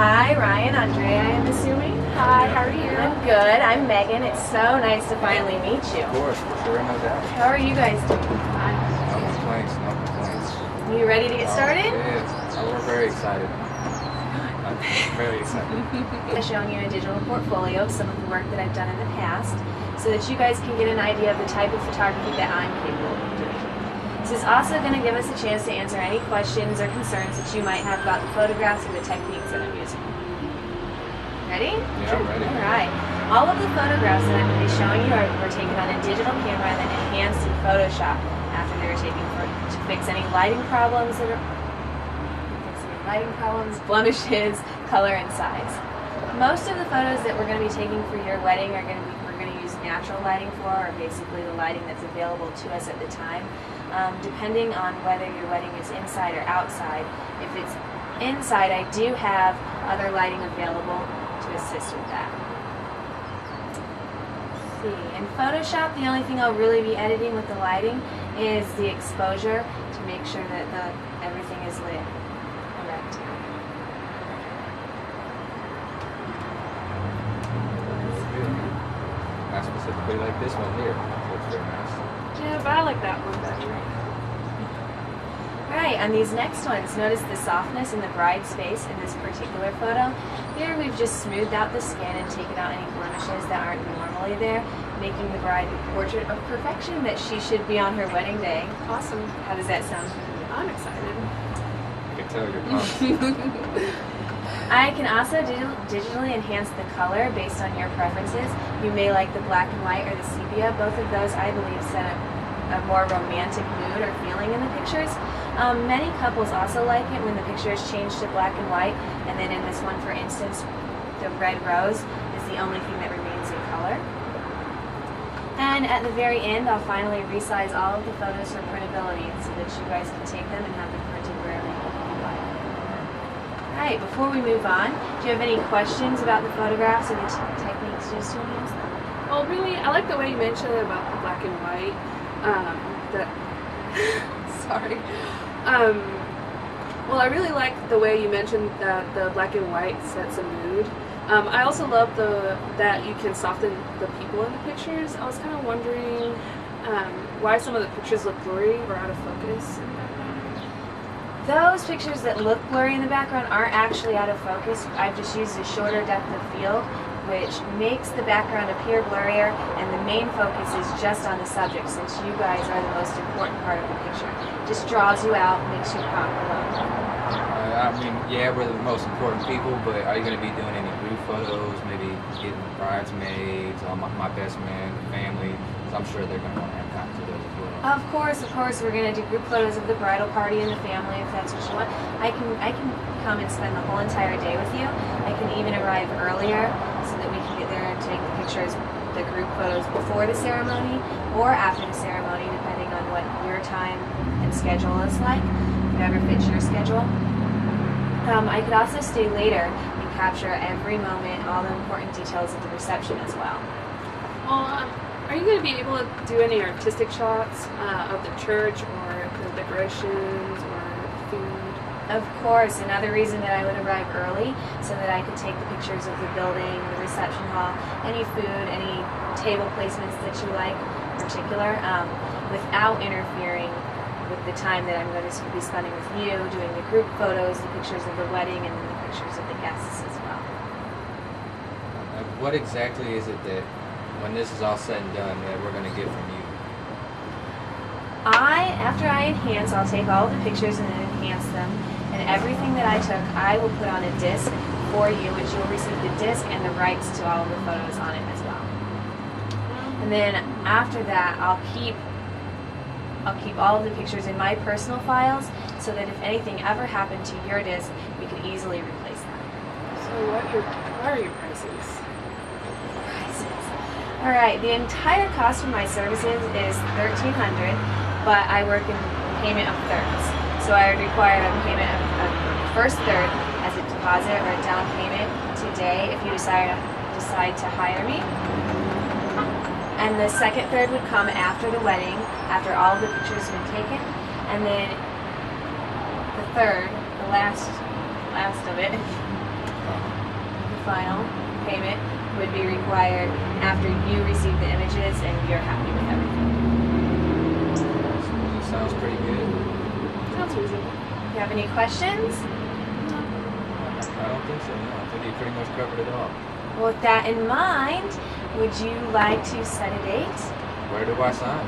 Hi, Ryan, Andrea, I'm assuming. Hi, how are you? I'm good. I'm Megan. It's so nice to finally meet you. Of course, for sure, no doubt. How are you guys doing? No complaints, no complaints. You ready to get started? Yeah, we're very excited. I'm very excited. I'm showing you a digital portfolio of some of the work that I've done in the past so that you guys can get an idea of the type of photography that I'm capable of doing. This is also going to give us a chance to answer any questions or concerns that you might have about the photographs or the techniques that I'm using. Ready? Yeah, I'm ready. Alright. All of the photographs that I'm going to be showing you were taken on a digital camera and then enhanced in Photoshop after they were taken to fix any lighting problems, blemishes, color, and size. Most of the photos that we're going to be taking for your wedding we're going to use natural lighting for, or basically the lighting that's available to us at the time. Depending on whether your wedding is inside or outside. If it's inside, I do have other lighting available to assist with that. Let's see. In Photoshop, the only thing I'll really be editing with the lighting is the exposure to make sure that everything is lit correct. Not specifically like this one here. Looks very nice. Yeah, but I like that one better. Alright, on these next ones, notice the softness in the bride's face in this particular photo. Here we've just smoothed out the skin and taken out any blemishes that aren't normally there, making the bride the portrait of perfection that she should be on her wedding day. Awesome. How does that sound? I'm excited. I can tell you're pumped. I can also digitally enhance the color based on your preferences. You may like the black and white or the sepia. Both of those, I believe, set a more romantic mood or feeling in the pictures. Many couples also like it when the picture is changed to black and white, and then in this one, for instance, the red rose is the only thing that remains in color. And at the very end, I'll finally resize all of the photos for printability so that you guys can take them and have them printed wherever you like. Alright, before we move on, do you have any questions about the photographs or the techniques used to enhance them? Well, really, I like the way you mentioned about the black and white. Sorry. Well, I really like the way you mentioned that the black and white sets a mood. I also love that you can soften the people in the pictures. I was kind of wondering why some of the pictures look blurry or out of focus in the background. Those pictures that look blurry in the background aren't actually out of focus. I've just used a shorter depth of field, which makes the background appear blurrier, and the main focus is just on the subject, since you guys are the most important part of the picture. Just draws you out, makes you pop alone. I mean, yeah, we're the most important people, but are you going to be doing any group photos, maybe getting bridesmaids, my best man, family? Because I'm sure they're going to want to have copies of those as well. Of course, we're going to do group photos of the bridal party and the family if that's what you want. I can come and spend the whole entire day with you. I can even arrive earlier so that we can get there and take the pictures, the group photos before the ceremony or after the ceremony, depending on what your time and schedule is like, whatever fits your schedule. I could also stay later and capture every moment, all the important details of the reception as well. Well, are you going to be able to do any artistic shots of the church or the decorations or food? Of course, another reason that I would arrive early so that I could take the pictures of the building, the reception hall, any food, any table placements that you like in particular, without interfering with the time that I'm going to be spending with you, doing the group photos, the pictures of the wedding, and then the pictures of the guests as well. What exactly is it that, when this is all said and done, that we're going to get from you? After I enhance, I'll take all of the pictures and then enhance them, and everything that I took, I will put on a disc for you, which you'll receive the disc and the rights to all of the photos on it as well. And then after that, I'll keep all of the pictures in my personal files so that if anything ever happened to your disc, we could easily replace them. So what are your prices? Alright, the entire cost for my services is $1,300, but I work in payment of thirds. So I would require a payment of the first third as a deposit or a down payment today if you decide to hire me. And the second third would come after the wedding, after all of the pictures have been taken. And then the third, the last of it, The final payment would be required after you receive the images and you're happy with everything. Sounds pretty good. Sounds reasonable. Do you have any questions? I don't think so. No, I think you pretty much covered it all. Well, with that in mind, would you like to set a date? Where do I sign?